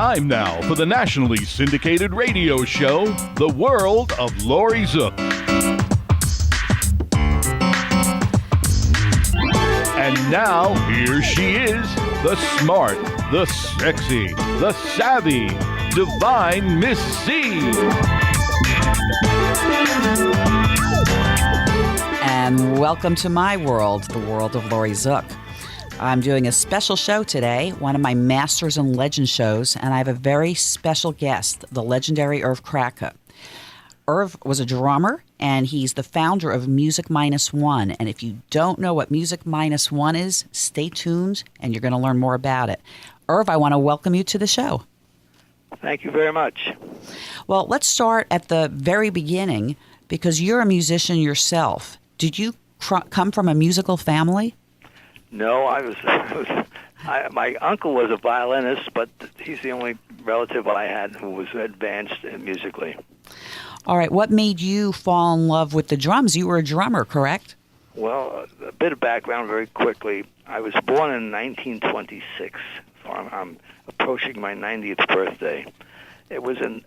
Time now for the nationally syndicated radio show, The World of Laurie Zoock. And now, here she is, the smart, the sexy, the savvy, divine Miss C. And welcome to my world, the world of Laurie Zoock. I'm doing a special show today, one of my Masters and Legends shows, and I have a very special guest, the legendary Irv Kratka. Irv was a drummer, and he's the founder of Music Minus One. And if you don't know what Music Minus One is, stay tuned, and you're going to learn more about it. Irv, I want to welcome you to the show. Thank you very much. Well, let's start at the very beginning, because you're a musician yourself. Did you come from a musical family? No, my uncle was a violinist, but he's the only relative I had who was advanced musically. All right. What made you fall in love with the drums? You were a drummer, correct? Well, a bit of background very quickly. I was born in 1926, so I'm approaching my 90th birthday. It was in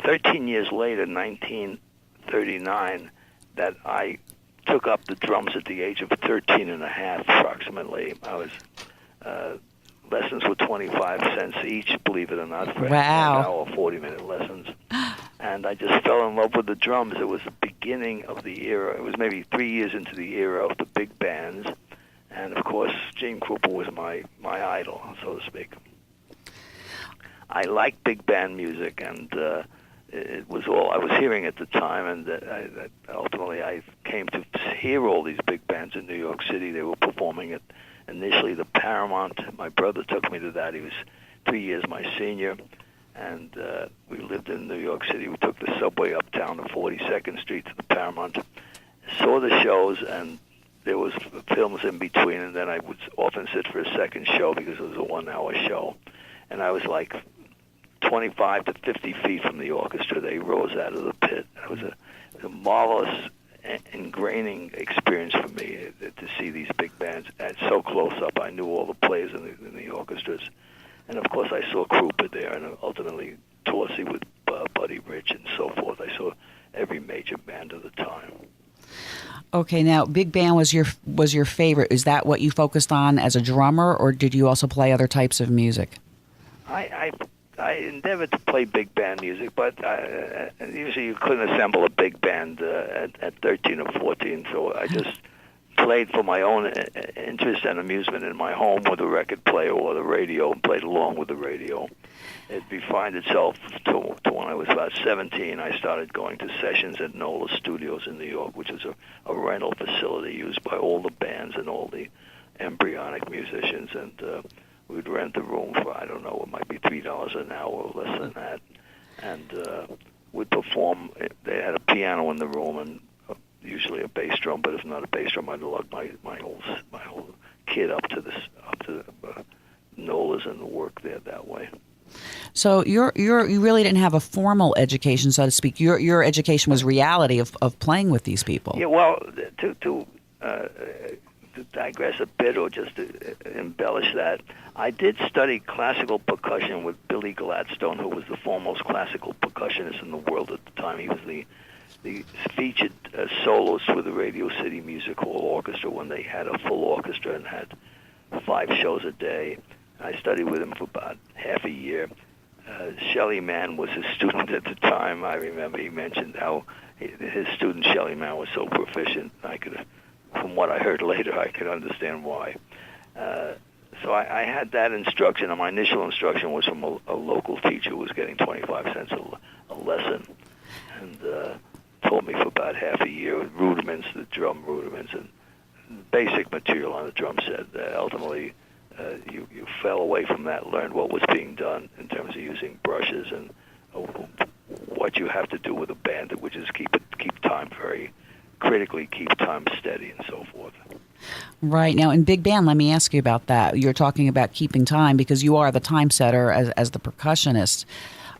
13 years later, 1939, that I took up the drums at the age of 13 and a half, approximately. I was lessons were 25 cents each, believe it or not, for an hour, 40-minute lessons. And I just fell in love with the drums. It was the beginning of the era. It was maybe 3 years into the era of the big bands. And, of course, Gene Krupa was my idol, so to speak. I liked big band music, and it was all I was hearing at the time, and ultimately I came to hear all these big bands in New York City. They were performing at initially the Paramount. My brother took me to that. He was 3 years my senior, and we lived in New York City. We took the subway uptown to 42nd Street to the Paramount, saw the shows, and there was films in between, and then I would often sit for a second show because it was a 1 hour show, and I was like 25 to 50 feet from the orchestra. They rose out of the pit. It was a marvelous ingraining experience for me to see these big bands at so close up. I knew all the players in the orchestras. And, of course, I saw Krupa there, and ultimately Torsey with Buddy Rich and so forth. I saw every major band of the time. Okay, now big band was your favorite. Is that what you focused on as a drummer, or did you also play other types of music? I endeavored to play big band music, but usually you couldn't assemble a big band at 13 or 14, so I just played for my own interest and amusement in my home with a record player or the radio, and played along with the radio. It refined itself to when I was about 17. I started going to sessions at NOLA Studios in New York, which is a rental facility used by all the bands and all the embryonic musicians, and we'd rent the room for, I don't know, it might be $3 an hour or less than that. And we'd perform. They had a piano in the room and usually a bass drum, but if not a bass drum, I'd lug my whole kit up to Nola's and work there that way. So you really didn't have a formal education, so to speak. Your education was reality of playing with these people. Yeah, well, to digress a bit or just to embellish that, I did study classical percussion with Billy Gladstone, who was the foremost classical percussionist in the world at the time. He was the featured soloist with the Radio City Music Hall Orchestra when they had a full orchestra and had 5 shows a day. I studied with him for about half a year. Shelly Mann was his student at the time. I remember he mentioned how his student Shelly Mann was so proficient. From what I heard later, I could understand why. So I had that instruction, and my initial instruction was from a local teacher who was getting 25 cents a lesson, and taught me for about half a year with rudiments, the drum rudiments, and basic material on the drum set. Ultimately, you fell away from that, learned what was being done in terms of using brushes and what you have to do with a band, which is keep time keep time steady and so forth. Right. Now, in big band, let me ask you about that. You're talking about keeping time because you are the time setter as the percussionist.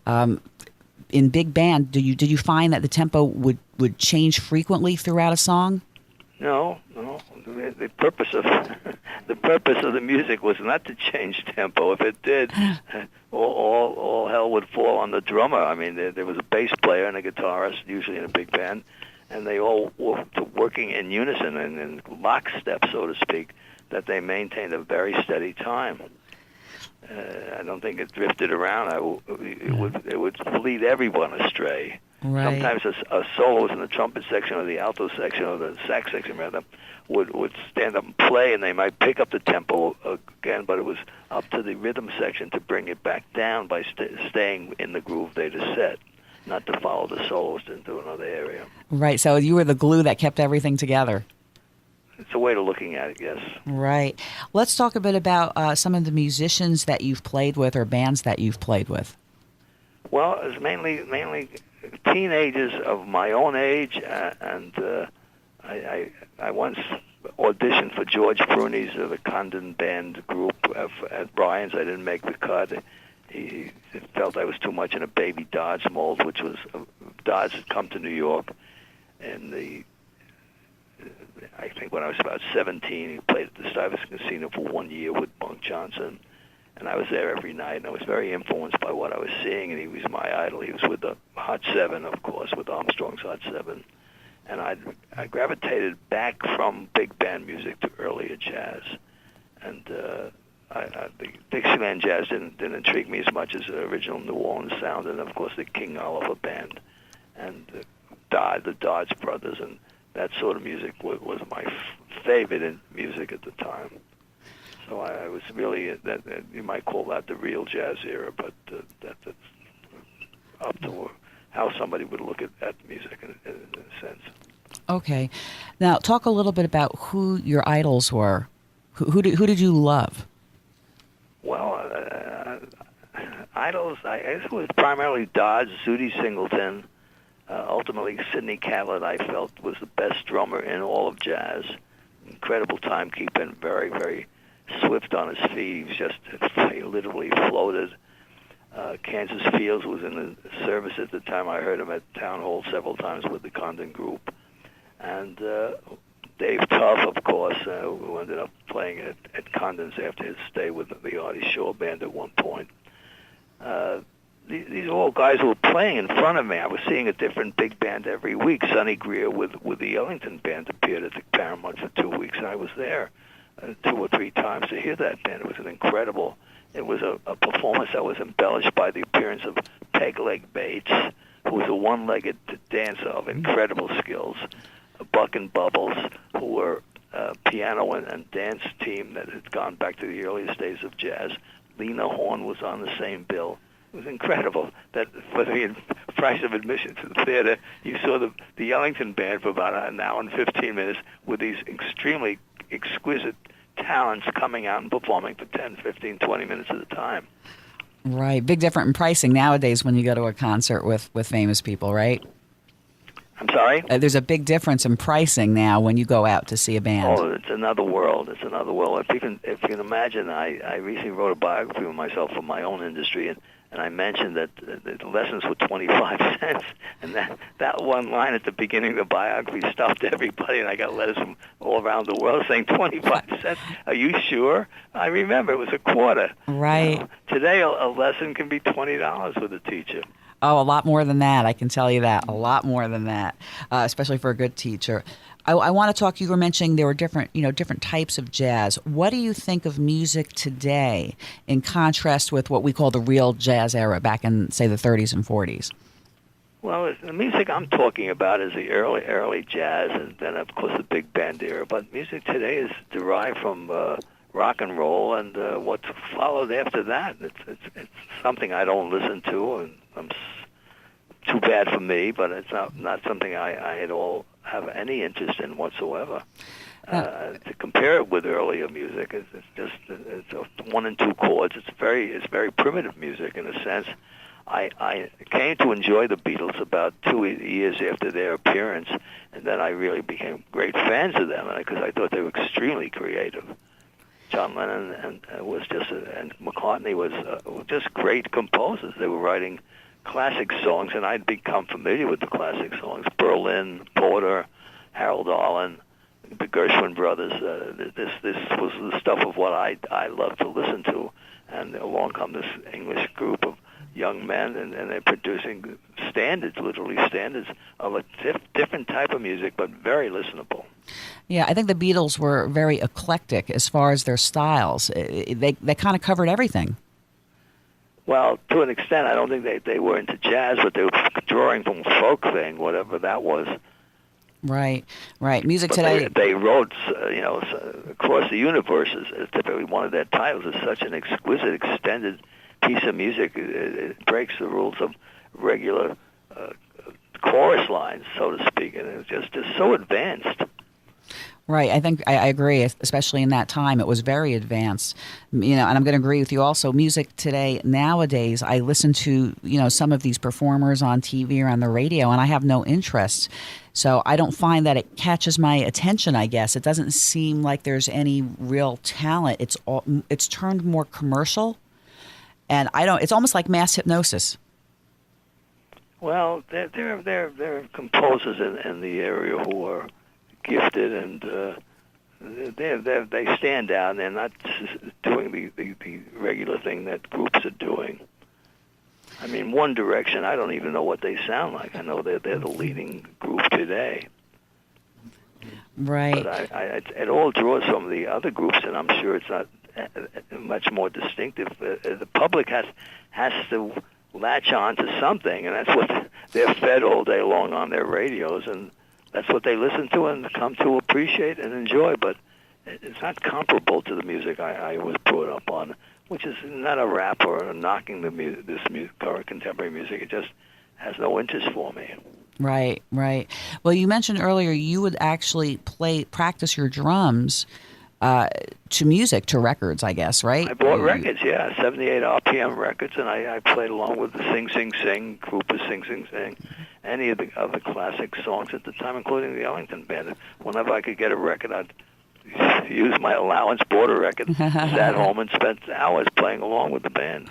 In big band, did you find that the tempo would change frequently throughout a song? No. the purpose of the music was not to change tempo. If it did, all hell would fall on the drummer. I mean, there was a bass player and a guitarist, usually in a big band, and they all were working in unison and in lockstep, so to speak, that they maintained a very steady time. I don't think it drifted around. It would lead everyone astray. Right. Sometimes a soloist in the trumpet section or the alto section or the sax section rather would stand up and play, and they might pick up the tempo again, but it was up to the rhythm section to bring it back down by staying in the groove they just set, not to follow the soloist into another area. Right. So you were the glue that kept everything together. It's a way of looking at it, yes. Right. Let's talk a bit about some of the musicians that you've played with or bands that you've played with. Well, it's mainly teenagers of my own age, and I once auditioned for George Bruni's the Condon Band group at Bryant's. I didn't make the cut. He felt I was too much in a Baby Dodge mold, which was Dodge had come to New York, and I think when I was about 17, he played at the Stuyvesant Casino for 1 year with Bunk Johnson, and I was there every night, and I was very influenced by what I was seeing, and he was my idol. He was with the Hot Seven, of course, with Armstrong's Hot Seven, and I gravitated back from big band music to earlier jazz, and the Dixieland jazz didn't intrigue me as much as the original New Orleans sound, and of course the King Oliver Band, and the Dodge Brothers, and that sort of music was my favorite in music at the time. So I was really, you might call that the real jazz era, but that's up to how somebody would look at music in a sense. Okay. Now, talk a little bit about who your idols were. Who did you love? Well, idols, I guess it was primarily Dodge, Zooty Singleton. Ultimately, Sidney Catlett, I felt, was the best drummer in all of jazz. Incredible timekeeper and very, very swift on his feet. He literally floated. Kansas Fields was in the service at the time. I heard him at Town Hall several times with the Condon Group. And Dave Tuff, of course, who ended up playing at Condon's after his stay with the Artie Shaw Band at one point. These are all guys who were playing in front of me. I was seeing a different big band every week. Sonny Greer with the Ellington Band appeared at the Paramount for 2 weeks, and I was there 2 or 3 times to hear that band. It was it was a performance that was embellished by the appearance of Peg Leg Bates, who was a one-legged dancer of incredible skills, Buck and Bubbles, who were a piano and dance team that had gone back to the earliest days of jazz. Lena Horne was on the same bill. It was incredible that for the price of admission to the theater, you saw the Ellington Band for about an hour and 15 minutes with these extremely exquisite talents coming out and performing for 10, 15, 20 minutes at a time. Right. Big difference in pricing nowadays when you go to a concert with famous people, right? I'm sorry? There's a big difference in pricing now when you go out to see a band. Oh, it's another world. It's another world. If you can imagine, I recently wrote a biography of myself for my own industry, and I mentioned that the lessons were 25 cents, and that one line at the beginning of the biography stopped everybody, and I got letters from all around the world saying 25 cents. Are you sure? I remember it was a quarter. Right. Today, a lesson can be $20 with a teacher. Oh, a lot more than that. I can tell you that. A lot more than that, especially for a good teacher. I want to talk. You were mentioning there were different types of jazz. What do you think of music today in contrast with what we call the real jazz era back in, say, the 30s and 40s? Well, the music I'm talking about is the early jazz, and then, of course, the big band era. But music today is derived from rock and roll, and what's followed after that, it's something I don't listen to, and too bad for me, but it's not something I at all have any interest in whatsoever. To compare it with earlier music, it's 1 and 2 chords. It's very primitive music in a sense. I came to enjoy the Beatles about 2 years after their appearance, and then I really became great fans of them because I thought they were extremely creative. John Lennon and McCartney was just great composers. They were writing classic songs, and I'd become familiar with the classic songs. Berlin, Porter, Harold Arlen, the Gershwin brothers. This was the stuff of what I love to listen to, and along come this English group of young men, and they're producing standards, literally standards of a different type of music, but very listenable. Yeah, I think the Beatles were very eclectic as far as their styles. They kind of covered everything. Well, to an extent, I don't think they were into jazz, but they were drawing from folk thing, whatever that was. Right. Music but today. They wrote, Across the Universe is typically one of their titles. Is such an exquisite, extended piece of music. It breaks the rules of regular chorus lines, so to speak, and it's just so advanced. Right. I think I agree, especially in that time. It was very advanced, and I'm going to agree with you also. Music today, nowadays, I listen to, some of these performers on TV or on the radio, and I have no interest. So I don't find that it catches my attention, I guess. It doesn't seem like there's any real talent. It's turned more commercial, and it's almost like mass hypnosis. Well, there are composers in the area who are gifted, and they stand out. They're not doing the regular thing that groups are doing. I mean, One Direction, I don't even know what they sound like. I know they're the leading group today. Right. But it all draws from the other groups, and I'm sure it's not much more distinctive. The public has to latch on to something, and that's what they're fed all day long on their radios, and that's what they listen to and come to appreciate and enjoy. But it's not comparable to the music I was brought up on, which is not a rap or knocking this current contemporary music. It just has no interest for me. Right. Well, you mentioned earlier you would actually practice your drums to music, to records, I guess, right? I bought records, 78 RPM records, and I played along with the Sing Sing Sing group of Sing Sing Sing, any of the classic songs at the time, including the Ellington Band. Whenever I could get a record, I'd use my allowance, bought a record, sat home and spent hours playing along with the band.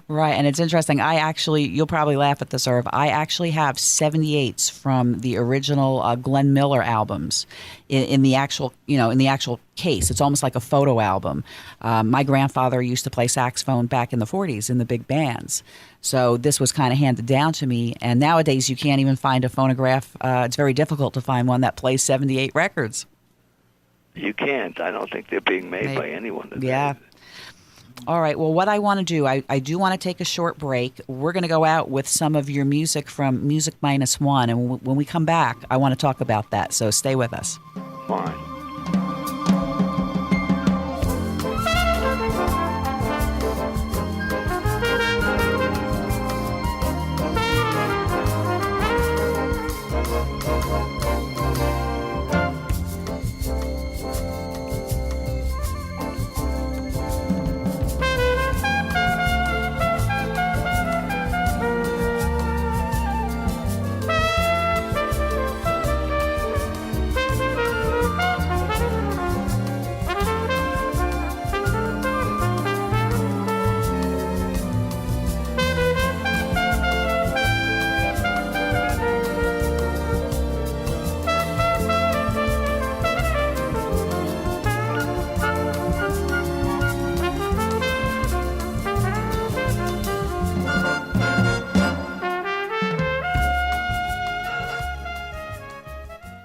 Right, and it's interesting. You'll probably laugh at this, Irv. I actually have 78s from the original Glenn Miller albums in the actual case. It's almost like a photo album. My grandfather used to play saxophone back in the 40s in the big bands. So this was kind of handed down to me. And nowadays you can't even find a phonograph. It's very difficult to find one that plays 78 records. You can't. I don't think they're being made by anyone today. Yeah. All right. Well, what I want to do, I do want to take a short break. We're going to go out with some of your music from Music Minus One. And when we come back, I want to talk about that. So stay with us. Fine.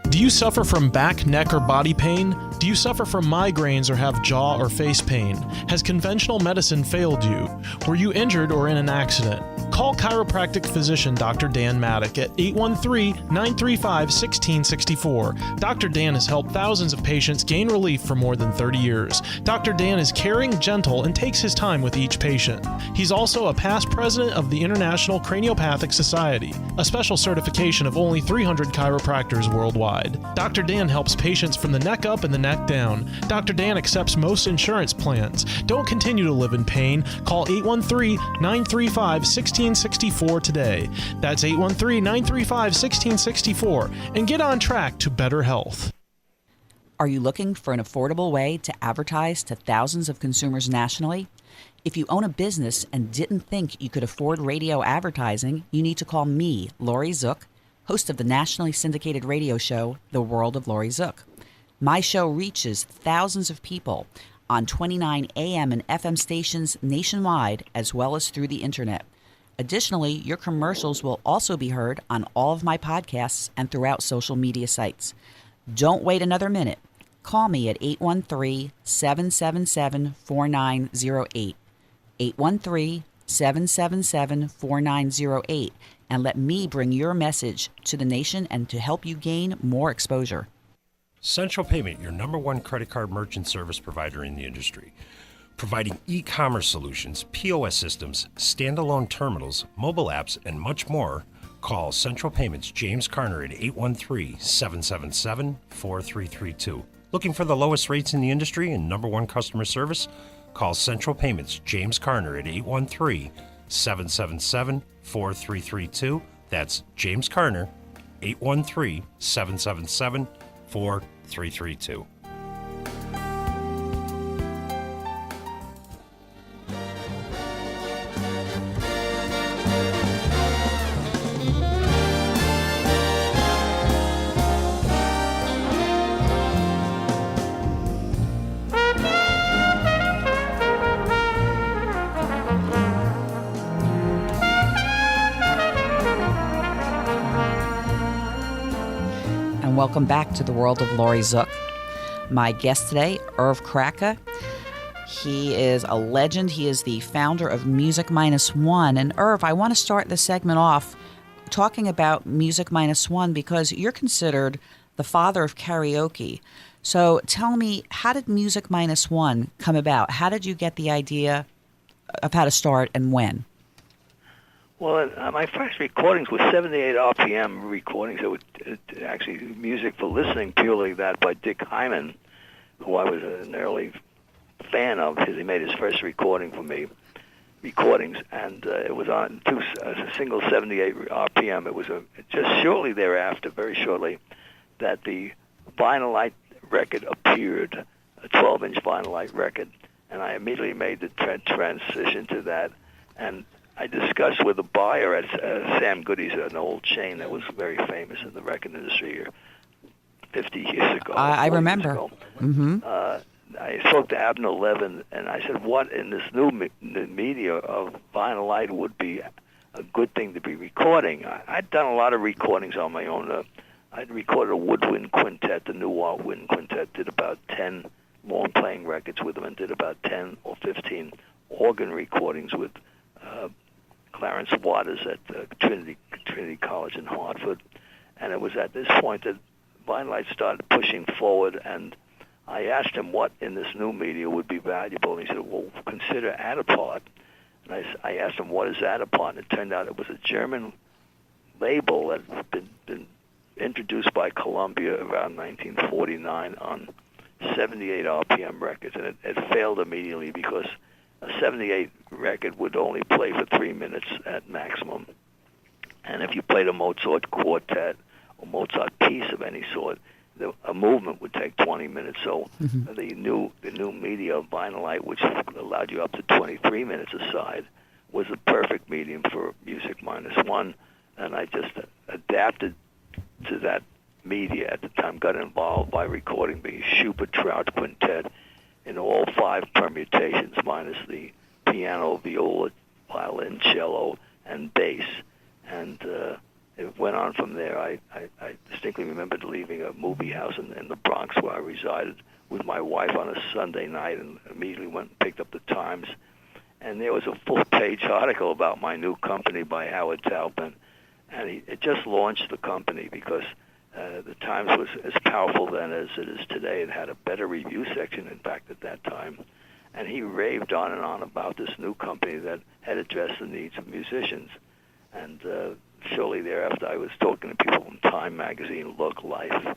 Do you suffer from back, neck, or body pain? Do you suffer from migraines or have jaw or face pain? Has conventional medicine failed you? Were you injured or in an accident? Call chiropractic physician Dr. Dan Maddock at 813-935-1664. Dr. Dan has helped thousands of patients gain relief for more than 30 years. Dr. Dan is caring, gentle, and takes his time with each patient. He's also a past president of the International Craniopathic Society, a special certification of only 300 chiropractors worldwide. Dr. Dan helps patients from the neck up and the neck down. Dr. Dan accepts most insurance plans. Don't continue to live in pain. Call 813-935-1664 today. That's 813-935-1664 and get on track to better health. Are you looking for an affordable way to advertise to thousands of consumers nationally? If you own a business and didn't think you could afford radio advertising, you need to call me, Laurie Zoock, host of the nationally syndicated radio show, The World of Laurie Zoock. My show reaches thousands of people on 29 AM and FM stations nationwide, as well as through the internet. Additionally, your commercials will also be heard on all of my podcasts and throughout social media sites. Don't wait another minute. Call me at 813-777-4908, 813-777-4908, and let me bring your message to the nation and to help you gain more exposure. Central Payment, your number one credit card merchant service provider in the industry. Providing e-commerce solutions, POS systems, standalone terminals, mobile apps, and much more. Call Central Payments James Carner at 813-777-4332. Looking for the lowest rates in the industry and number one customer service? Call Central Payments James Carner at 813-777-4332. That's James Carner, 813-777-4332. Welcome back to the world of Laurie Zoock. My guest today, Irv Kratka. He is a legend. He is the founder of Music Minus One. And Irv, I want to start this segment off talking about Music Minus One because you're considered the father of karaoke. So tell me, how did Music Minus One come about? How did you get the idea of how to start and when? Well, my first recordings were 78 RPM recordings. It was actually music for listening, purely that by Dick Hyman, who I was an early fan of. He made his first recording for me, recordings, and it was on a single 78 RPM. It was just shortly thereafter, very shortly, that the Vinylite record appeared, a 12-inch Vinylite record, and I immediately made the transition to that, and I discussed with a buyer at Sam Goody's, an old chain that was very famous in the record industry 50 years ago. I remember. Mm-hmm. I spoke to Abner Levin, and I said, what in this new media of Vinylite would be a good thing to be recording? I'd done a lot of recordings on my own. I'd recorded a woodwind quintet, the New Wind Quintet, did about 10 long-playing records with them, and did about 10 or 15 organ recordings with Clarence Waters at Trinity College in Hartford. And it was at this point that Vinylite started pushing forward, and I asked him what in this new media would be valuable, and he said, well, consider Adapart. And I asked him, what is Adapart? And it turned out it was a German label that had been introduced by Columbia around 1949 on 78 RPM records, and it failed immediately because a 78 record would only play for 3 minutes at maximum. And if you played a Mozart quartet or Mozart piece of any sort, a movement would take 20 minutes. So the new media of Vinylite, which allowed you up to 23 minutes a side, was the perfect medium for Music Minus One. And I just adapted to that media at the time, got involved by recording the Schubert Trout Quintet in all 5 permutations, minus the piano, viola, violin, cello, and bass. And it went on from there. I distinctly remember leaving a movie house in the Bronx where I resided with my wife on a Sunday night, and immediately went and picked up the Times. And there was a full-page article about my new company by Howard Taubman. And it just launched the company because the Times was as powerful then as it is today. It had a better review section, in fact, at that time. And he raved on and on about this new company that had addressed the needs of musicians. And shortly thereafter, I was talking to people from Time Magazine, Look, Life,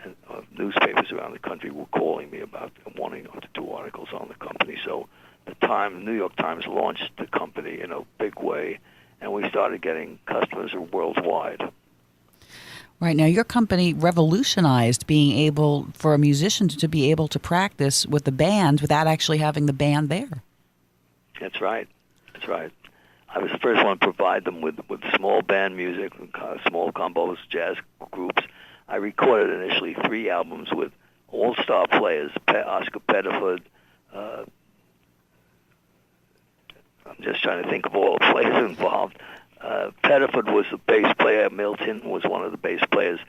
and newspapers around the country were calling me about wanting to do articles on the company. So the New York Times launched the company in a big way, and we started getting customers worldwide. Right. Now, your company revolutionized being able for a musician to be able to practice with the band without actually having the band there. That's right. That's right. I was the first one to provide them with small band music, small combos, jazz groups. I recorded initially 3 albums with all-star players, Oscar Pettiford. I'm just trying to think of all the players involved. Pettiford was the bass player. Milton was one of the bass players.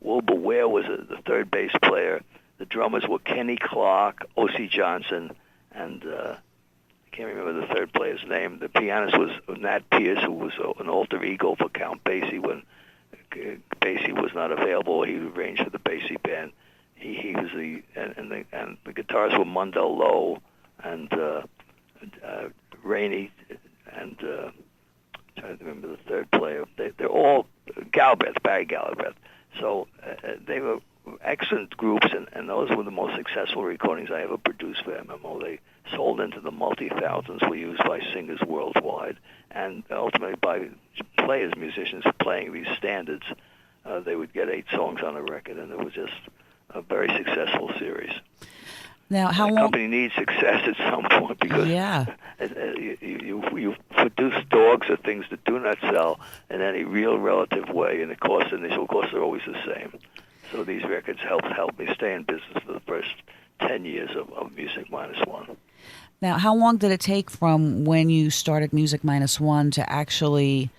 Wilbur Ware was the third bass player. The drummers were Kenny Clark, O.C. Johnson, and I can't remember the third player's name. The pianist was Nat Pierce, who was an alter ego for Count Basie when Basie was not available. He arranged for the Basie band. He was the guitarists were Mundell Lowe and Rainey and trying to remember the third player. They're all Barry Galbraith. So they were excellent groups, and those were the most successful recordings I ever produced for MMO. They sold into the multi-thousands, were used by singers worldwide, and ultimately by players, musicians playing these standards. They would get 8 songs on a record, and it was just a very successful series. Now, how long? The company needs success at some point because you produce dogs or things that do not sell in any real relative way, and the initial costs are always the same. So these records helped me stay in business for the first 10 years of Music Minus One. Now, how long did it take from when you started Music Minus One to actually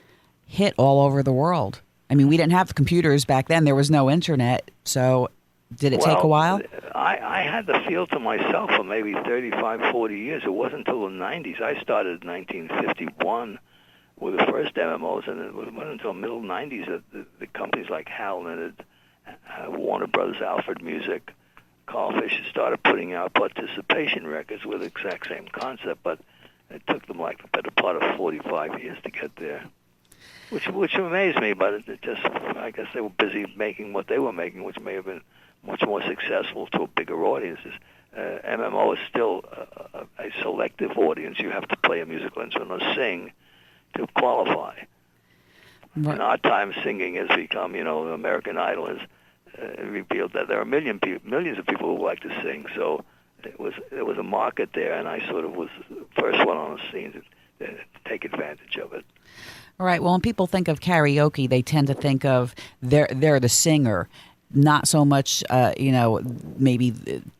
hit all over the world? I mean, we didn't have computers back then. There was no internet. So did it take a while? I had the field to myself for maybe 35, 40 years. It wasn't until the 90s. I started in 1951 with the first MMOs, and it wasn't until the middle 90s that the companies like Howland, Warner Brothers, Alfred Music, Carl Fisher started putting out participation records with the exact same concept, but it took them like the better part of 45 years to get there, which amazed me, but it just, I guess they were busy making what they were making, which may have been much more successful to a bigger audiences. MMO is still a selective audience. You have to play a musical instrument or sing to qualify. Right. In our time, singing has become, American Idol has revealed that there are millions of people who like to sing. So there was a market there, and I sort of was the first one on the scene to take advantage of it. All right. Well, when people think of karaoke, they tend to think of they're the singer. Not so much, maybe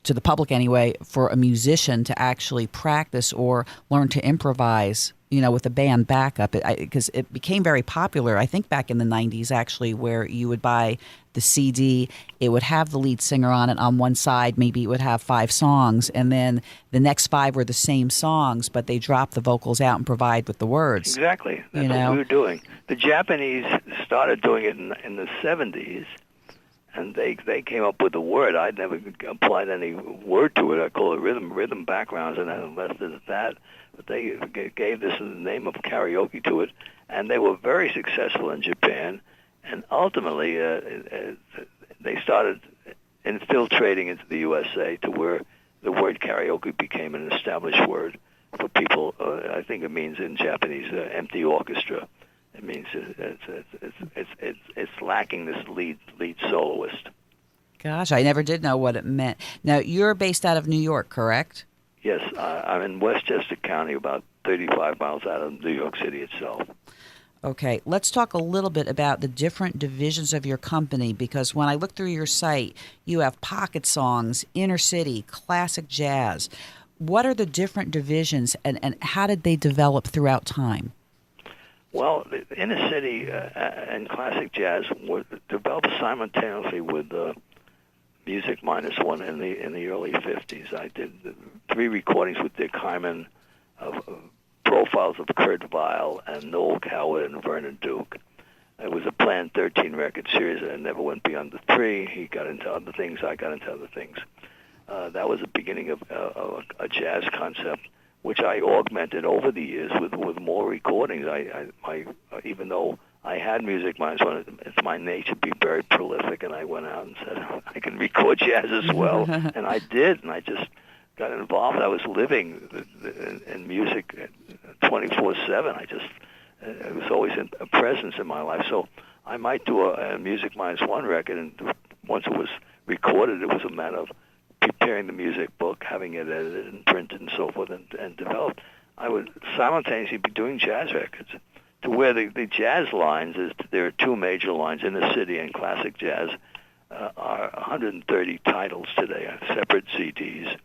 to the public anyway, for a musician to actually practice or learn to improvise, with a band backup. Because it became very popular, I think, back in the 90s, actually, where you would buy the CD. It would have the lead singer on it on one side. Maybe it would have 5 songs. And then the next 5 were the same songs, but they dropped the vocals out and provide with the words. Exactly. That's what we were doing. The Japanese started doing it in the 70s. And they came up with the word. I'd never applied any word to it. I call it rhythm backgrounds, and I left it at that. But they gave this the name of karaoke to it, and they were very successful in Japan. And ultimately, they started infiltrating into the USA to where the word karaoke became an established word for people. I think it means in Japanese, empty orchestra. It means it's lacking this lead soloist. Gosh, I never did know what it meant. Now, you're based out of New York, correct? Yes, I'm in Westchester County, about 35 miles out of New York City itself. Okay, let's talk a little bit about the different divisions of your company, because when I look through your site, you have pocket songs, inner city, classic jazz. What are the different divisions, and how did they develop throughout time? Well, the inner city and classic jazz were developed simultaneously with Music Minus One in the early 50s. I did 3 recordings with Dick Hyman of profiles of Kurt Weill and Noel Coward and Vernon Duke. It was a planned 13-record series, and it never went beyond the 3. He got into other things. I got into other things. That was the beginning of a jazz concept, which I augmented over the years with more recordings. I even though I had Music Minus One, it's my nature to be very prolific, and I went out and said, I can record jazz as well. And I did, and I just got involved. I was living in music 24/7. It was always a presence in my life. So I might do a Music Minus One record, and once it was recorded, it was a matter of preparing the music book, having it edited and printed and so forth, and developed. I would simultaneously be doing jazz records, to where the jazz lines is, there are 2 major lines, inner city and classic jazz. are 130 titles today, separate CDs,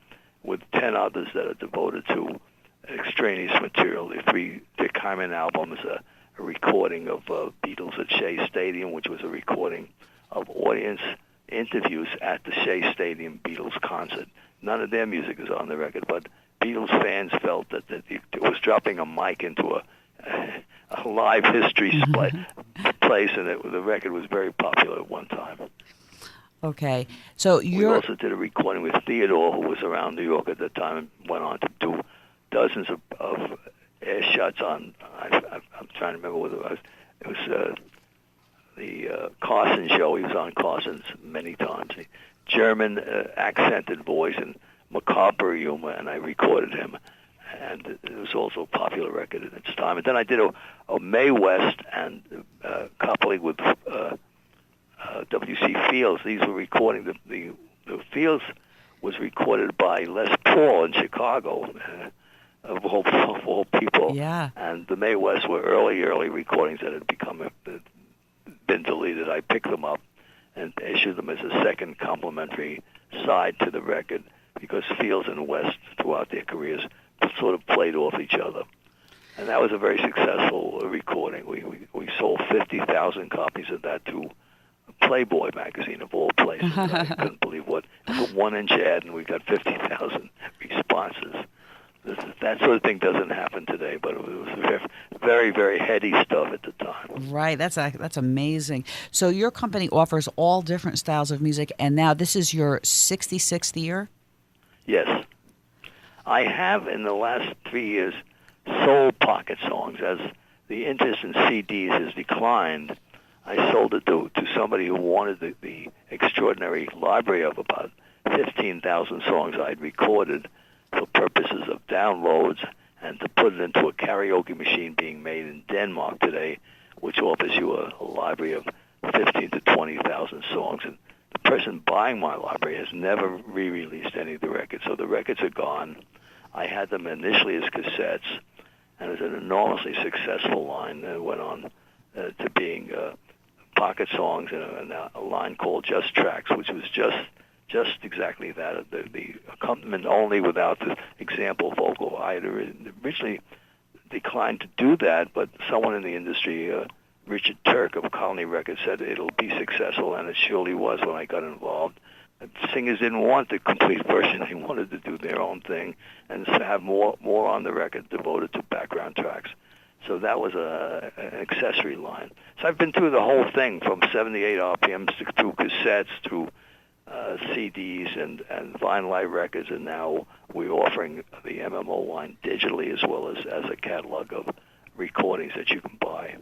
with 10 others that are devoted to extraneous material. The Carmen album is a recording of Beatles at Shea Stadium, which was a recording of audience interviews at the Shea Stadium Beatles concert. None of their music is on the record, but Beatles fans felt that it was dropping a mic into a live history place, and the record was very popular at one time. Okay, so we also did a recording with Theodore, who was around New York at the time, and went on to do dozens of air shots on. I'm trying to remember whether it was the Carson show. He was on Carson's many times. The German accented voice and macabre humor, and I recorded him. And it was also a popular record at its time. And then I did a Mae West and coupling with W.C. Fields. These were recording. The Fields was recorded by Les Paul in Chicago, of all people. Yeah. And the Mae West were early recordings that had been deleted. I picked them up and issued them as a second complimentary side to the record, because Fields and West throughout their careers sort of played off each other. And that was a very successful recording. We sold 50,000 copies of that to Playboy magazine, of all places. I couldn't believe what. It was a 1-inch ad, and we got 50,000 responses. That sort of thing doesn't happen today, but it was very, very heady stuff at the time. Right, that's amazing. So your company offers all different styles of music, and now this is your 66th year? Yes. I have, in the last 3 years, sold pocket songs. As the interest in CDs has declined, I sold it to somebody who wanted the extraordinary library of about 15,000 songs I'd recorded for purposes of downloads, and to put it into a karaoke machine being made in Denmark today, which offers you a library of 15,000 to 20,000 songs. And the person buying my library has never re-released any of the records, so the records are gone. I had them initially as cassettes, and it was an enormously successful line that went on to being pocket songs and a line called Just Tracks, which was just exactly that, the accompaniment only without the example vocal. I had originally declined to do that, but someone in the industry, Richard Turk of Colony Records, said it'll be successful, and it surely was when I got involved. Singers didn't want the complete version. They wanted to do their own thing and have more on the record devoted to background tracks. So that was an accessory line. So I've been through the whole thing, from 78 RPMs through cassettes, through CDs and vinyl records, and now we're offering the MMO line digitally as well as a catalog of recordings that you can buy.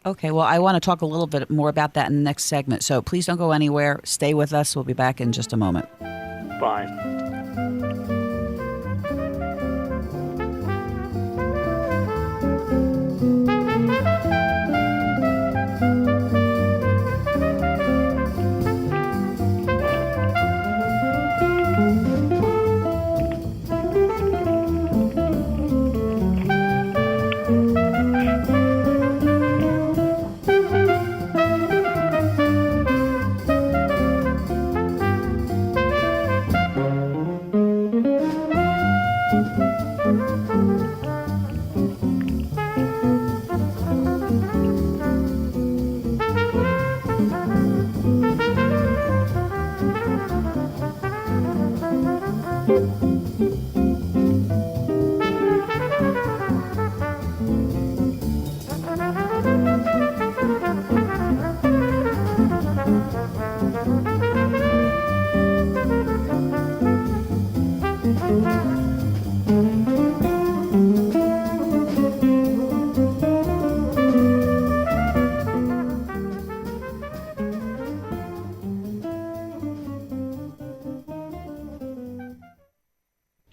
Okay, well, I want to talk a little bit more about that in the next segment, so please don't go anywhere. Stay with us. We'll be back in just a moment. Fine.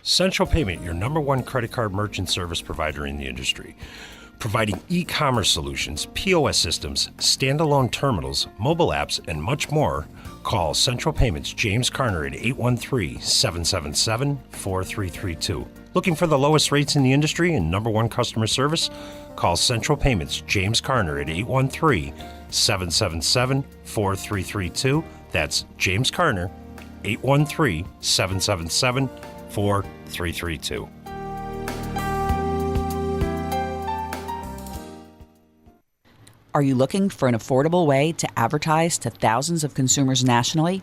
Central Payment, your number one credit card merchant service provider in the industry. Providing e-commerce solutions, POS systems, standalone terminals, mobile apps, and much more. Call Central Payments James Carner at 813-777-4332. Looking for the lowest rates in the industry and number one customer service? Call Central Payments James Carner at 813-777-4332. That's James Carner, 813-777-4332. Are you looking for an affordable way to advertise to thousands of consumers nationally?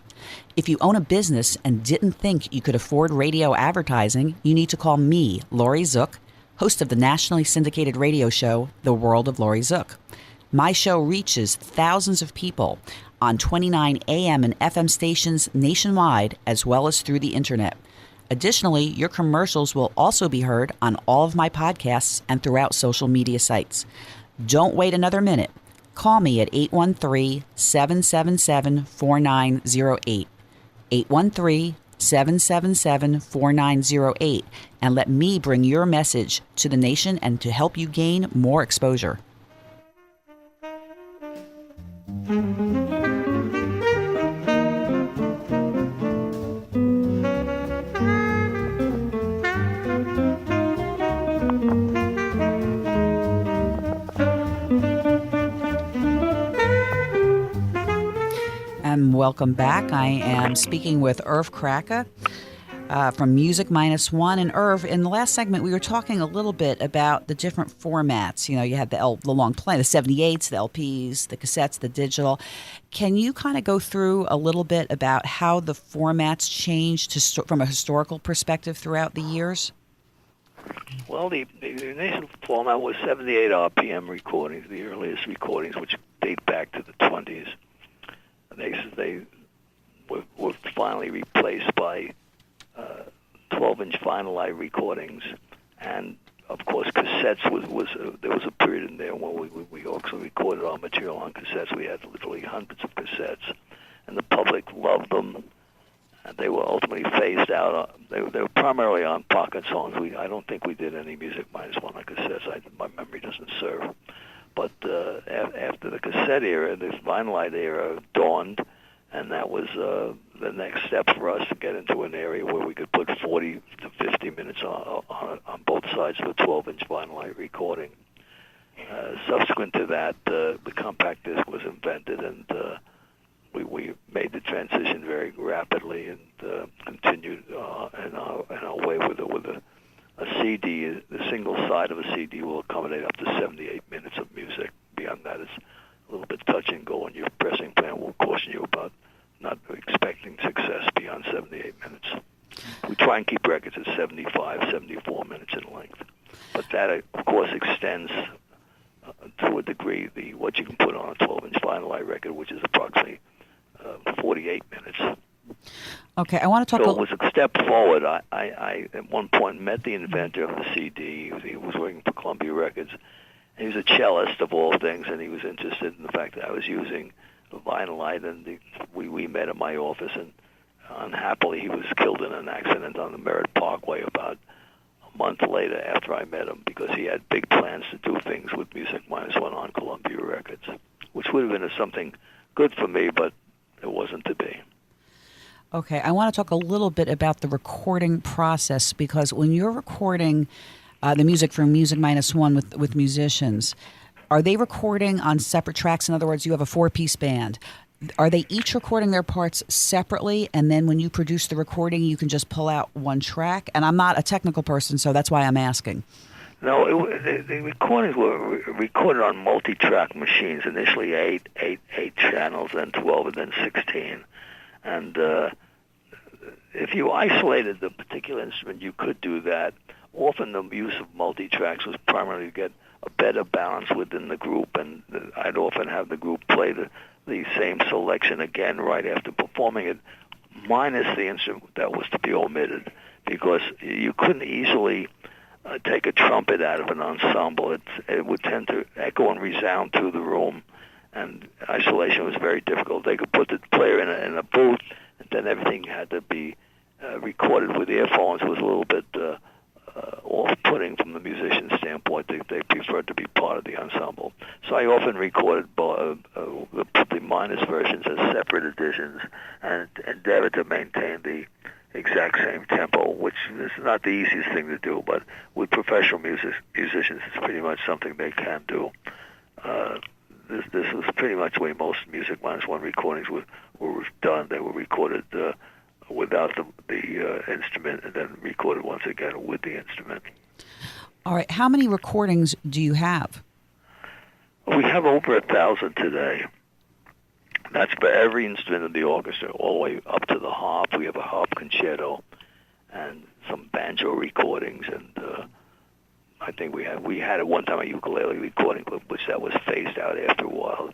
If you own a business and didn't think you could afford radio advertising, you need to call me, Laurie Zoock, host of the nationally syndicated radio show, The World of Laurie Zoock. My show reaches thousands of people on 29 AM and FM stations nationwide, as well as through the internet. Additionally, your commercials will also be heard on all of my podcasts and throughout social media sites. Don't wait another minute. Call me at 813-777-4908. 813-777-4908, and let me bring your message to the nation and to help you gain more exposure. Welcome back. I am speaking with Irv Kratka from Music Minus One. And Irv, in the last segment, we were talking a little bit about the different formats. You know, you had the long play, the 78s, the LPs, the cassettes, the digital. Can you kind of go through a little bit about how the formats changed from a historical perspective throughout the years? Well, the initial format was 78 RPM recordings, the earliest recordings, which date back to the 20s. They were finally replaced by 12-inch vinyl recordings, and of course cassettes there was a period in there when we also recorded our material on cassettes. We had literally hundreds of cassettes, and the public loved them. And they were ultimately phased out. They were primarily on pocket songs. I don't think we did any Music Minus One on cassettes. My memory doesn't serve. But after the cassette era, the vinyl era dawned, and that was the next step for us to get into an area where we could put 40 to 50 minutes on both sides of a 12-inch vinyl recording. Subsequent to that, the compact disc was invented, and we made the transition very rapidly and continued in our way with a CD. The single side of a CD will accommodate up to 78 minutes of music. Beyond that, it's a little bit touch and go, and your pressing plan will caution you about not expecting success beyond 78 minutes. We try and keep records at 75, 74 minutes in length. But that, of course, extends to a degree what you can put on a 12-inch vinyl record, which is approximately 48 minutes. Okay, I want to talk. So it was a step forward. I at one point met the inventor of the CD. He was working for Columbia Records. He was a cellist of all things, and he was interested in the fact that I was using vinylite. And we met in my office, and unhappily he was killed in an accident on the Merritt Parkway about a month later after I met him, because he had big plans to do things with Music Minus One on Columbia Records, which would have been something good for me, but it wasn't to be. Okay, I want to talk a little bit about the recording process, because when you're recording the music for Music Minus One with musicians, are they recording on separate tracks? In other words, you have a 4-piece band. Are they each recording their parts separately, and then when you produce the recording, you can just pull out one track? And I'm not a technical person, so that's why I'm asking. No, the recordings were recorded on multi-track machines, initially 8 channels, then 12, and then 16. And if you isolated the particular instrument, you could do that. Often the use of multi-tracks was primarily to get a better balance within the group, and I'd often have the group play the same selection again right after performing it, minus the instrument that was to be omitted, because you couldn't easily take a trumpet out of an ensemble. It would tend to echo and resound through the room, and isolation was very difficult. They could put the player in a booth, and then everything had to be recorded with earphones. It was a little bit off-putting from the musician's standpoint. They preferred to be part of the ensemble. So I often recorded the minus versions as separate editions and endeavored to maintain the exact same tempo, which is not the easiest thing to do, but with professional musicians, it's pretty much something they can do. this was pretty much the way most Music Minus One recordings were done. They were recorded without the instrument, and then recorded once again with the instrument. All right. How many recordings do you have? We have over 1,000 today. That's for every instrument in the orchestra, all the way up to the harp. We have a harp concerto and some banjo recordings, and I think we had at one time a ukulele recording, which that was phased out after a while,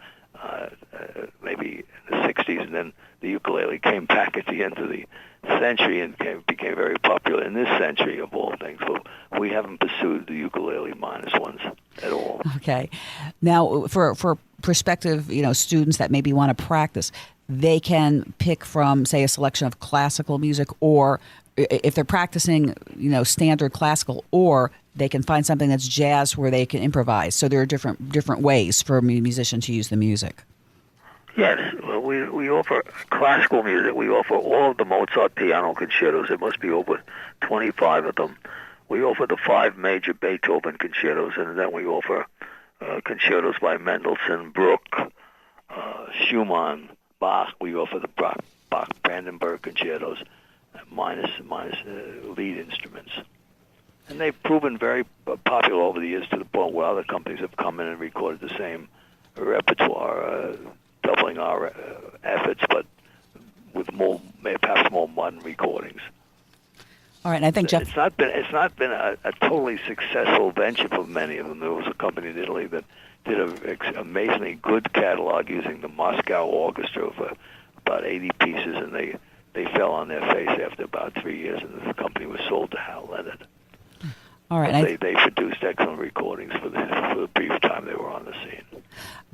maybe in the 60s, and then the ukulele came back at the end of the century and became very popular in this century of all things. So we haven't pursued the ukulele minus ones at all. Okay. Now, for prospective, students that maybe want to practice, they can pick from, say, a selection of classical music, or if they're practicing, standard classical, or they can find something that's jazz where they can improvise. So there are different ways for a musician to use the music. Yes, well, we offer classical music. We offer all of the Mozart piano concertos. There must be over 25 of them. We offer the 5 major Beethoven concertos, and then we offer concertos by Mendelssohn, Bruch, Schumann, Bach. We offer the Bach Brandenburg concertos, minus lead instruments. And they've proven very popular over the years, to the point where other companies have come in and recorded the same repertoire, doubling our efforts, but with perhaps more modern recordings. All right, and I think Jeff, it's not been a totally successful venture for many of them. There was a company in Italy that did an amazingly good catalog using the Moscow Orchestra for about 80 pieces, and they fell on their face after about 3 years, and the company was sold to Hal Leonard. All right, they produced excellent recordings for the brief time they were on the scene.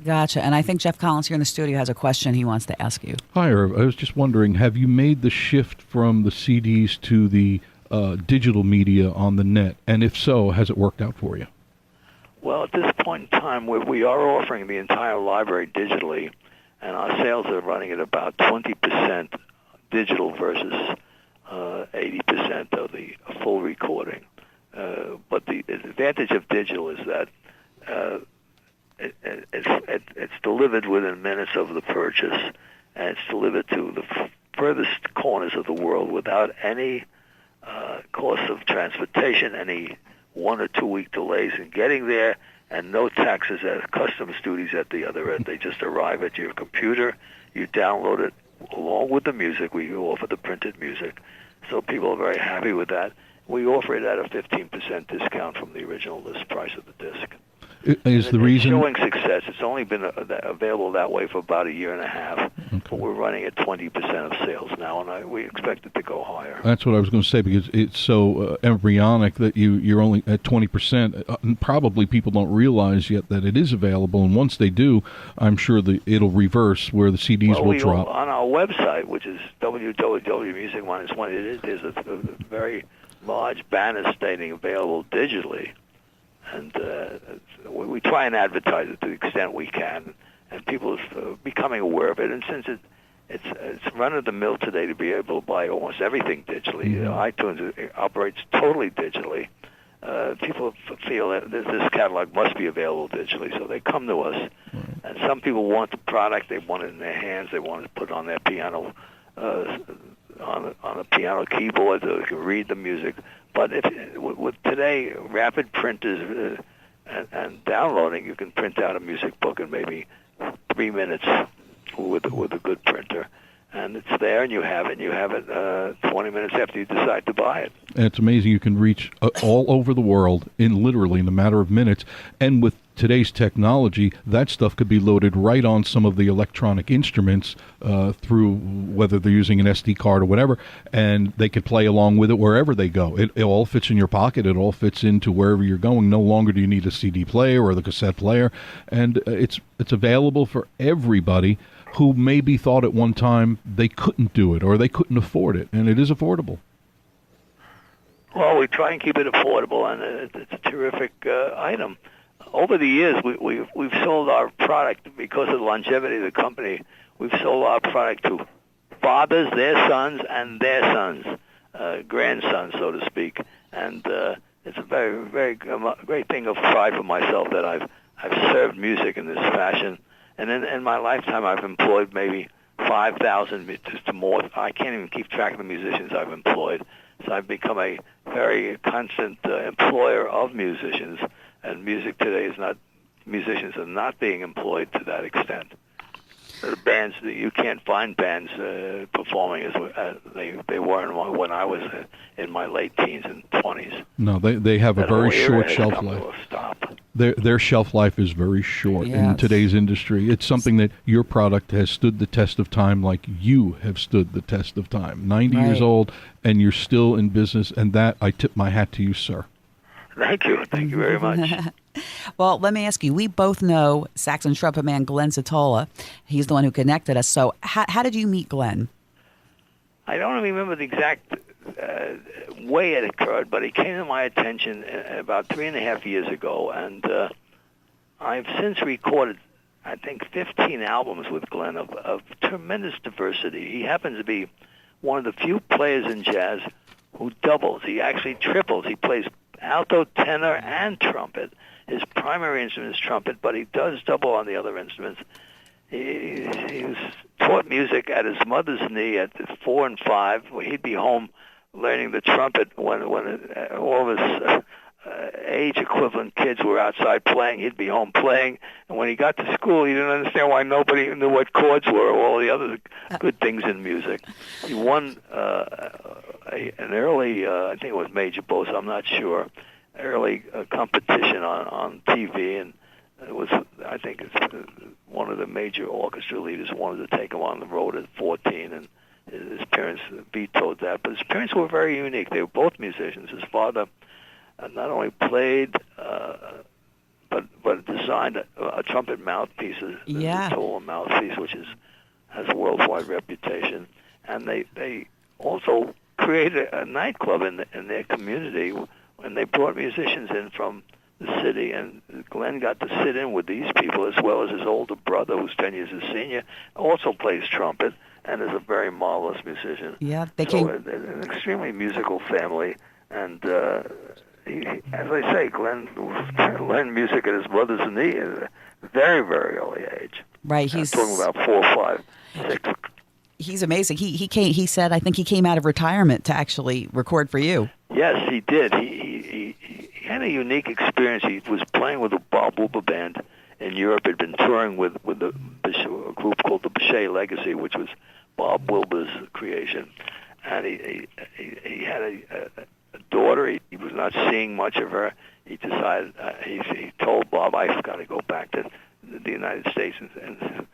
Gotcha. And I think Jeff Collins here in the studio has a question he wants to ask you. Hi, Irv. I was just wondering, have you made the shift from the CDs to the digital media on the net? And if so, has it worked out for you? Well, at this point in time, we are offering the entire library digitally, and our sales are running at about 20% digital versus 80% of the full recording. But the advantage of digital is that it's delivered within minutes of the purchase, and it's delivered to the furthest corners of the world without any cost of transportation, any 1 or 2 week delays in getting there, and no taxes as customs duties at the other end. They just arrive at your computer, you download it along with the music. We offer the printed music, so people are very happy with that. We offer it at a 15% discount from the original list price of the disc. Is the reason showing success? It's only been available that way for about a year and a half. Okay. But we're running at 20% of sales now, and we expect it to go higher. That's what I was going to say, because it's so embryonic that you're only at 20%. And probably people don't realize yet that it is available, and once they do, I'm sure that it'll reverse where the CDs will drop. On our website, which is www.music-1, there's a very large banner stating available digitally. And we try and advertise it to the extent we can, and people are becoming aware of it. And since it's run-of-the-mill today to be able to buy almost everything digitally, iTunes operates totally digitally. People feel that this catalog must be available digitally, so they come to us. Right. And some people want the product; they want it in their hands. They want to put it on their piano, on a piano keyboard, so they can read the music. But with today, rapid printers and downloading, you can print out a music book in maybe 3 minutes with a good printer. And it's there, and you have it. And you have it 20 minutes after you decide to buy it. And it's amazing. You can reach all over the world in a matter of minutes. And with today's technology, that stuff could be loaded right on some of the electronic instruments through whether they're using an SD card or whatever, and they could play along with it wherever they go. It all fits in your pocket. It all fits into wherever you're going. No longer do you need a CD player or the cassette player, and it's available for everybody who maybe thought at one time they couldn't do it or they couldn't afford it, and it is affordable. Well, we try and keep it affordable, and it's a terrific item. Over the years, we've sold our product, because of the longevity of the company, we've sold our product to fathers, their sons, and their sons, grandsons, so to speak. And it's a very, very great thing of pride for myself that I've served music in this fashion And in my lifetime, I've employed maybe 5,000 to more. I can't even keep track of the musicians I've employed. So I've become a very constant employer of musicians, and music today is not, musicians are not being employed to that extent. The bands, you can't find bands performing as they were when I was in my late teens and 20s. No, they have a very short shelf come life. to a stop. Their shelf life is very short in today's industry. It's something that your product has stood the test of time, like you have stood the test of time. 90 years old, and you're still in business, and that, I tip my hat to you, sir. Thank you very much. Well, let me ask you, we both know sax and trumpet man Glenn Zatola. He's the one who connected us. So how did you meet Glenn? I don't remember the exact way it occurred, but it came to my attention about 3.5 years ago, and I've since recorded, I think, 15 albums with Glenn of tremendous diversity. He happens to be one of the few players in jazz who doubles. He actually triples. He plays alto, tenor, and trumpet. His primary instrument is trumpet, but he does double on the other instruments. He was taught music at his mother's knee at 4 and 5. He'd be home learning the trumpet when all of his age equivalent kids were outside playing. He'd be home playing, and when he got to school, he didn't understand why nobody knew what chords were or all the other good things in music. He won an early, I think it was Major Bose, I'm not sure, early competition on TV, and it was, I think it's one of the major orchestra leaders wanted to take him on the road at 14, and his parents vetoed that. But his parents were very unique. They were both musicians. His father not only played, but designed a trumpet mouthpiece, a Tola mouthpiece, which has a worldwide reputation. And they also created a nightclub in their community, and they brought musicians in from the city, and Glenn got to sit in with these people, as well as his older brother, who's 10 years his senior, also plays trumpet and is a very marvelous musician. Yeah, an extremely musical family, and as I say, Glenn learned music at his mother's knee at a very, very early age. Right, he's talking about 4, 5, 6. He's amazing. He said, I think he came out of retirement to actually record for you. Yes, he did. He had a unique experience. He was playing with the Bob Wilber Band in Europe. He'd been touring with a group called the Bechet Legacy, which was Bob Wilber's creation. And he had a daughter. He was not seeing much of her. He decided, he told Bob, I've got to go back to the United States and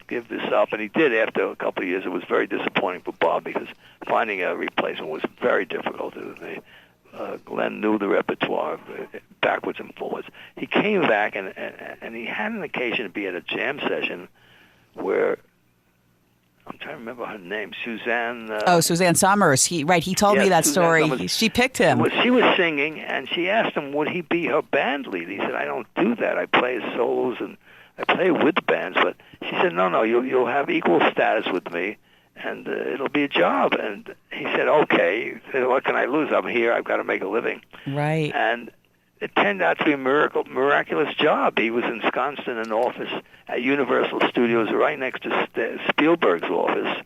give this up. And he did after a couple of years. It was very disappointing for Bob because finding a replacement was very difficult. Glenn knew the repertoire backwards and forwards. He came back, and he had an occasion to be at a jam session where, I'm trying to remember her name, Suzanne. Suzanne Summers. He told me that Suzanne story. Summers. She picked him. She was singing, and she asked him, would he be her band lead? He said, I don't do that. I play solos, and I play with bands. But she said, no, you'll have equal status with me, and it'll be a job. And he said, okay. He said, what can I lose? I'm here. I've got to make a living. Right. And it turned out to be a miraculous job. He was ensconced in an office at Universal Studios right next to Spielberg's office.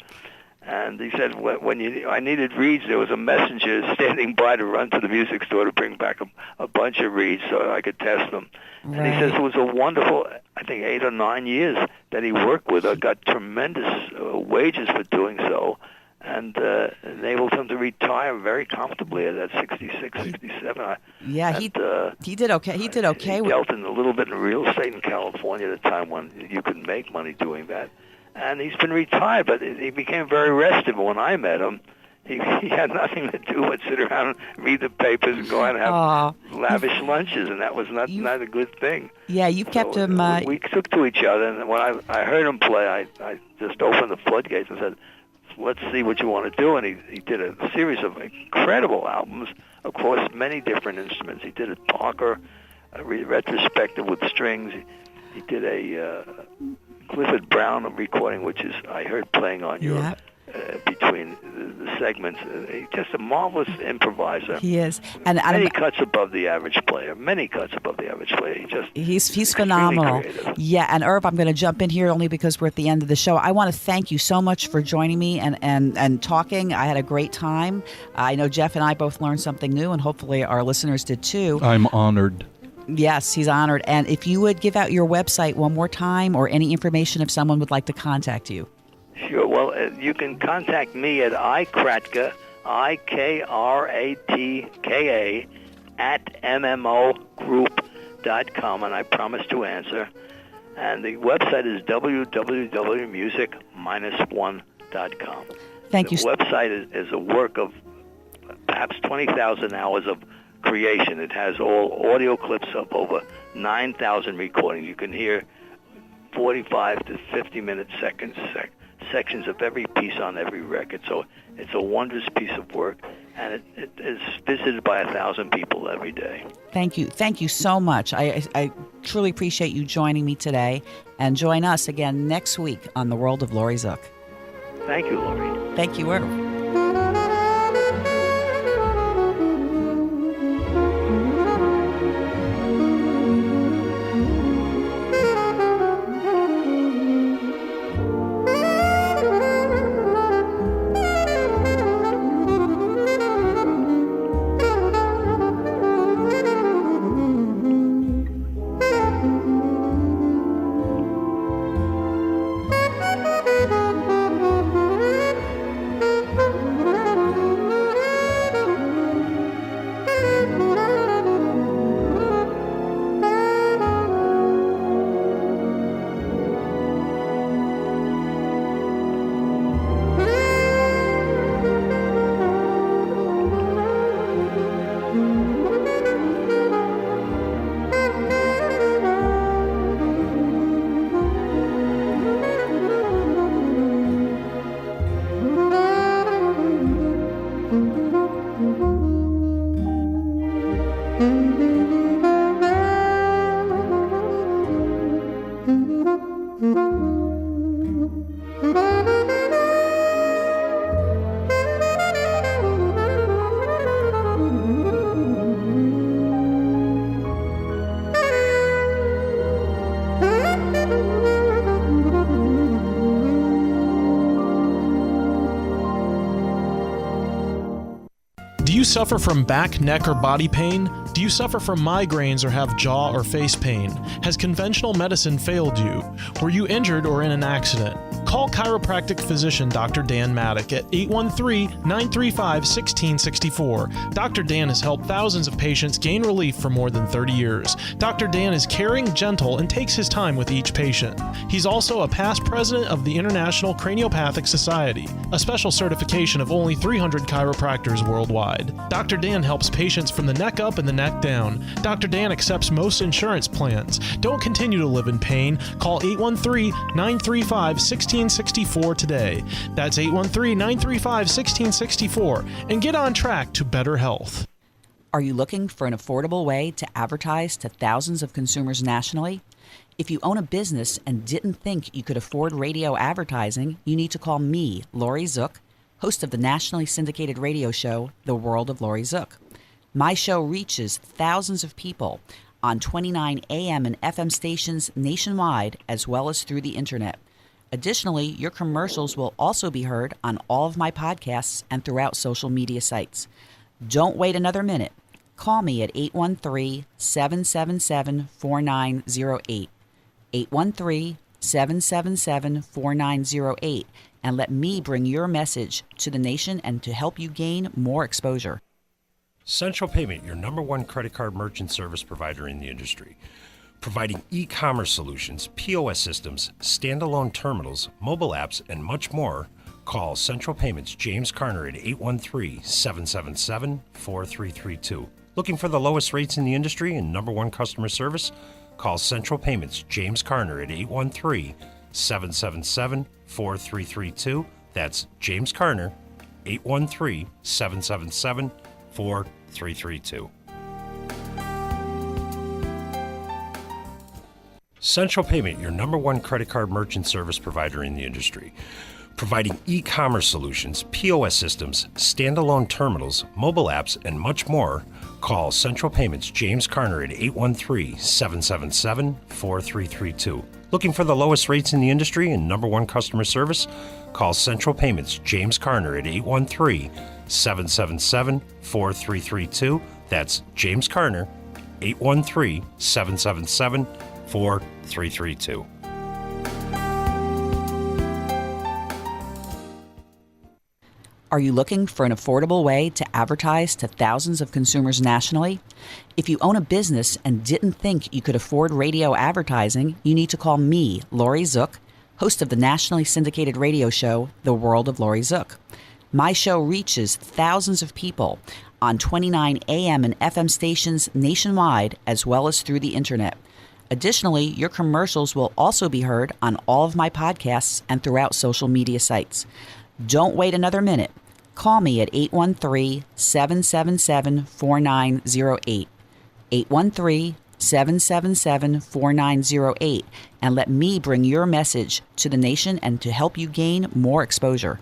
And he said, when I needed reeds, there was a messenger standing by to run to the music store to bring back a bunch of reeds so I could test them. Right. And he says it was a wonderful, I think, 8 or 9 years that he worked with her, got tremendous wages for doing so, and enabled him to retire very comfortably at 66, 67. Yeah, he did okay. He did okay. He dealt in a little bit in real estate in California at a time when you could make money doing that. And he's been retired, but he became very restive. When I met him, he had nothing to do but sit around and read the papers and go out and have lavish lunches, and that was not a good thing. Yeah, you've kept him... We took to each other, and when I heard him play, I just opened the floodgates and said, let's see what you want to do. And he did a series of incredible albums across many different instruments. He did a Parker, a retrospective with strings. He did a Clifford Brown recording, which is I heard playing on your between the segments. He's just a marvelous improviser. He is, and Many cuts above the average player. He's phenomenal. Creative. Yeah, and Herb, I'm going to jump in here only because we're at the end of the show. I want to thank you so much for joining me and talking. I had a great time. I know Jeff and I both learned something new, and hopefully our listeners did too. I'm honored. Yes, he's honored. And if you would give out your website one more time or any information if someone would like to contact you. Sure. Well, you can contact me at iKratka, IKRATKA, at mmogroup.com, and I promise to answer. And the website is www.music-1.com. Thank you. The website is a work of perhaps 20,000 hours of creation. It has all audio clips of over 9,000 recordings. You can hear 45 to 50-minute sections of every piece on every record. So it's a wondrous piece of work, and it is visited by 1,000 people every day. Thank you. Thank you so much. I truly appreciate you joining me today, and join us again next week on The World of Laurie Zoock. Thank you, Laurie. Thank you, Herb. Do you suffer from back, neck, or body pain? Do you suffer from migraines or have jaw or face pain? Has conventional medicine failed you? Were you injured or in an accident? Call chiropractic physician Dr. Dan Maddock at 813-935-1664. Dr. Dan has helped thousands of patients gain relief for more than 30 years. Dr. Dan is caring, gentle, and takes his time with each patient. He's also a past president of the International Craniopathic Society, a special certification of only 300 chiropractors worldwide. Dr. Dan helps patients from the neck up and the neck down. Dr. Dan accepts most insurance plans. Don't continue to live in pain. Call 813-935-1664 today. That's 813-935-1664 and get on track to better health. Are you looking for an affordable way to advertise to thousands of consumers nationally? If you own a business and didn't think you could afford radio advertising, you need to call me, Laurie Zoock, host of the nationally syndicated radio show, The World of Laurie Zoock. My show reaches thousands of people on 29 AM and FM stations nationwide, as well as through the internet. Additionally, your commercials will also be heard on all of my podcasts and throughout social media sites. Don't wait another minute. Call me at 813-777-4908, 813-777-4908, and let me bring your message to the nation and to help you gain more exposure. Central Payment, your #1 credit card merchant service provider in the industry. Providing e-commerce solutions, POS systems, standalone terminals, mobile apps, and much more. Call Central Payments James Carner at 813-777-4332. Looking for the lowest rates in the industry and #1 customer service? Call Central Payments James Carner at 813-777-4332. That's James Carner, 813-777-4332. Central Payment, your #1 credit card merchant service provider in the industry. providing e-commerce solutions, POS systems, standalone terminals, mobile apps, and much more. Call Central Payments James Carner at 813-777-4332. Looking for the lowest rates in the industry and number one customer service? Call Central Payments James Carner at 813-777-4332. That's James Carner, 813-777-4332. Are you looking for an affordable way to advertise to thousands of consumers nationally? If you own a business and didn't think you could afford radio advertising, you need to call me, Laurie Zoock, host of the nationally syndicated radio show, The World of Laurie Zoock. My show reaches thousands of people on 29 AM and FM stations nationwide, as well as through the internet. Additionally, your commercials will also be heard on all of my podcasts and throughout social media sites. Don't wait another minute. Call me at 813-777-4908, 813-777-4908, and let me bring your message to the nation and to help you gain more exposure.